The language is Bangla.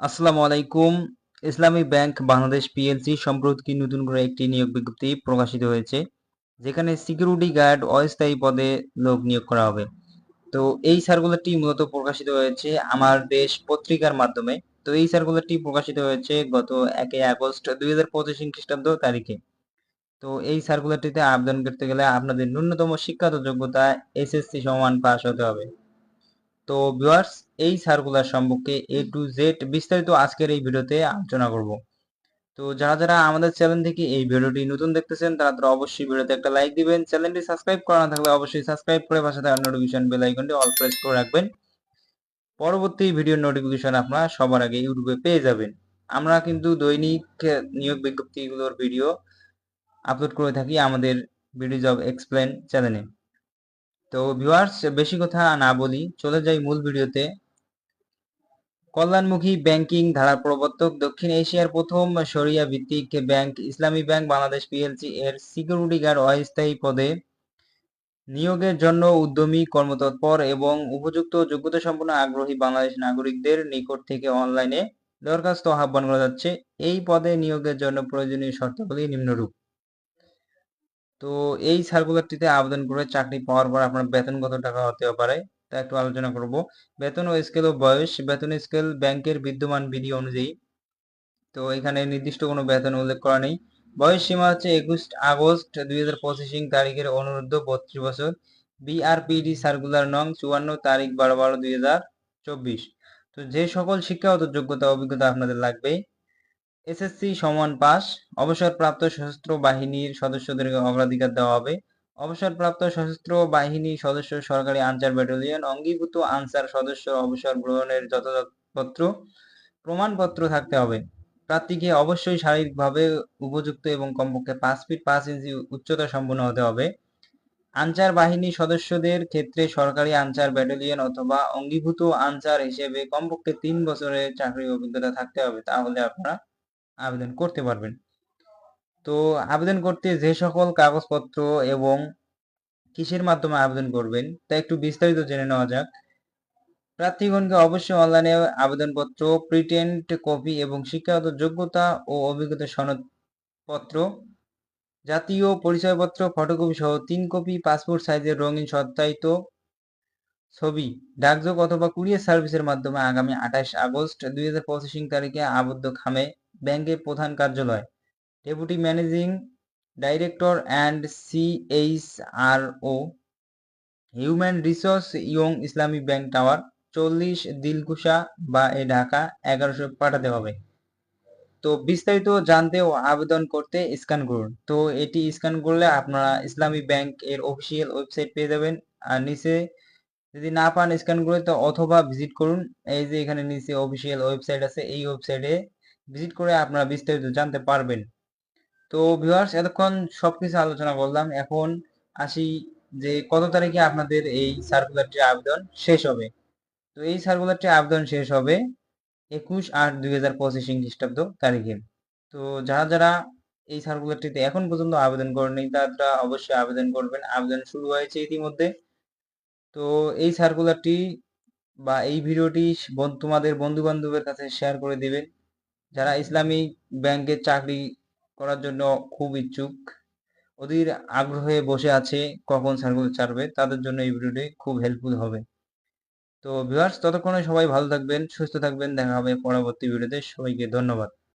আসসালামু আলাইকুম। ইসলামী ব্যাংক বাংলাদেশ পিএলসি সম্প্রতি নতুন করে একটি নিয়োগ বিজ্ঞপ্তি প্রকাশিত হয়েছে, যেখানে সিকিউরিটি গার্ড অস্থায়ী পদে লোক নিয়োগ করা হবে। তো এই সার্কুলারটি মূলত প্রকাশিত হয়েছে আমার দেশ পত্রিকার মাধ্যমে। তো এই সার্কুলারটি প্রকাশিত হয়েছে গত 1 আগস্ট 2025 খ্রিস্টাব্দ তারিখে। তো এই সার্কুলারটিতে আবেদন করতে গেলে আপনাদের ন্যূনতম শিক্ষাগত যোগ্যতা এসএসসি সমান পাস হতে হবে। তো ভিউয়ার্স, এই সার্কুলার সম্পর্কে এ টু জেড বিস্তারিত আজকের এই ভিডিওতে আলোচনা করব। তো যারা যারা আমাদের চ্যানেল থেকে এই ভিডিওটি নতুন দেখতেছেন তারা অবশ্যই ভিডিওতে একটা লাইক দিবেন। চ্যানেলটি সাবস্ক্রাইব করা না থাকলে অবশ্যই সাবস্ক্রাইব করে পাশে থাকা নোটিফিকেশন বেল আইকনটি অল প্রেস করে রাখবেন। পরবর্তী ভিডিওর নোটিফিকেশন আপনারা সবার আগে ইউটিউবে পেয়ে যাবেন। আমরা কিন্তু দৈনিক নিয়োগ বিজ্ঞপ্তিগুলোর ভিডিও আপলোড করে থাকি আমাদের বিডি জব এক্সপ্লেন চ্যানেলে। তো ভিউয়ার্স, বেশি কথা না বলি, চলে যাই মূল ভিডিওতে। কল্যাণমুখী ব্যাংকিং ধারার প্রবর্তক দক্ষিণ এশিয়ার প্রথম শরিয়া ভিত্তিক ব্যাংক ইসলামী ব্যাংক বাংলাদেশ পিএলসি এর সিকিউরিটি গার্ড অস্থায়ী পদে নিয়োগের জন্য উদ্যমী, কর্মতৎপর এবং উপযুক্ত যোগ্যতাসম্পন্ন আগ্রহী বাংলাদেশ নাগরিকদের নিকট থেকে অনলাইনে দরখাস্ত আহ্বান করা যাচ্ছে। এই পদে নিয়োগের জন্য প্রয়োজনীয় শর্তাবলী নিম্নরূপ। তো এই সার্কুলারটিতে আবেদন করে চাকরি পাওয়ার পর আপনার বেতন কত টাকা হতে পারে তা একটু আলোচনা করব। বেতন ও স্কেল ও বয়স। বেতন স্কেল ব্যাংকের বিদ্যমান বিধি অনুযায়ী। তো এখানে নির্দিষ্ট কোনো বেতন উল্লেখ করা নেই। বয়স সীমা হচ্ছে 21 আগস্ট 2025 তারিখের অনুরোধ 32 বছর। বিআরপিডি সার্কুলার নং 54 তারিখ 12/12/2024। তো যে সকল শিক্ষাগত যোগ্যতা অভিজ্ঞতা আপনাদের লাগবে: এসএসসি সমান পাস। অবসরপ্রাপ্ত সশস্ত্র বাহিনীর সদস্যদেরকে অগ্রাধিকার দেওয়া হবে। অবসরপ্রাপ্ত সশস্ত্র বাহিনী সদস্য সরকারি আনসার ব্যাটালিয়ন অঙ্গীভূত আনসার সদস্য অবসর গ্রহণের যথাযথ প্রমাণপত্র থাকতে হবে। প্রার্থীকে অবশ্যই শারীরিকভাবে উপযুক্ত এবং কমপক্ষে 5 ফিট 5 ইঞ্চি উচ্চতা সম্পন্ন হতে হবে। আনসার বাহিনী সদস্যদের ক্ষেত্রে সরকারি আনসার ব্যাটালিয়ন অথবা অঙ্গীভূত আনসার হিসেবে কমপক্ষে 3 বছরের চাকরির অভিজ্ঞতা থাকতে হবে, তাহলে আপনারা আবেদন করতে পারবেন। তো আবেদন করতে যে সকল কাগজপত্র এবং কিসের মাধ্যমে আবেদন করবেন তা একটু বিস্তারিত জেনে নেওয়া যাক। প্রার্থীগণকে অবশ্যই অনলাইনে আবেদনপত্র, প্রিন্টেড কপি এবং শিক্ষাগত যোগ্যতা ও অভিজ্ঞতা সনদপত্র, জাতীয় পরিচয়পত্র ফটোকপি সহ 3 কপি পাসপোর্ট সাইজের রঙিন সত্যায়িত ছবি ডাকযোগ অথবা কুরিয়ার সার্ভিসের মাধ্যমে আগামী 28 আগস্ট 2025 তারিখে আবদ্ধ খামে ব্যাংকের প্রধান কার্যালয়, deputy managing director and সিএইচআরও, human resource, young Islami bank tower, 40 Dilkusha বা এ ঢাকা 1100 পাঠাতে হবে। তো বিস্তারিত জানতে ও আবেদন করতে স্ক্যান করুন। তো এটি স্ক্যান করলে আপনারা ইসলামী ব্যাংক এর অফিসিয়াল ওয়েবসাইট পেয়ে যাবেন। আর নিচে যদি না পান স্ক্যান করে, তো অথবা ভিজিট করুন। এই যে এখানে নিচে অফিসিয়াল ওয়েবসাইট আছে, এই ওয়েবসাইটে ভিজিট করে আপনারা বিস্তারিত জানতে পারবেন। তো ভিউয়ার্স, এতক্ষণ সবকিছু আলোচনা করলাম। এখন আসি যে কত তারিখে আপনাদের এই সার্কুলারটির আবেদন শেষ হবে। তো এই সার্কুলারটির আবেদন শেষ হবে 21/8/2025 খ্রিস্টাব্দ তারিখে। তো যারা যারা এই সার্কুলারটিতে এখন পর্যন্ত আবেদন করেনি তারা অবশ্যই আবেদন করবেন। আবেদন শুরু হয়েছে ইতিমধ্যে। তো এই সার্কুলারটি বা এই ভিডিওটি তোমাদের বন্ধু বান্ধবের কাছে শেয়ার করে দিবেন যারা ইসলামী ব্যাংকের চাকরি করার জন্য খুব ইচ্ছুক, অধীর আগ্রহে বসে আছে কখন সার্কুলার ছাড়বে, তাদের জন্য এই ভিডিওটি খুব হেল্পফুল হবে। তো ভিউয়ার্স, ততক্ষণে সবাই ভালো থাকবেন, সুস্থ থাকবেন। দেখা হবে পরবর্তী ভিডিওতে। সবাইকে ধন্যবাদ।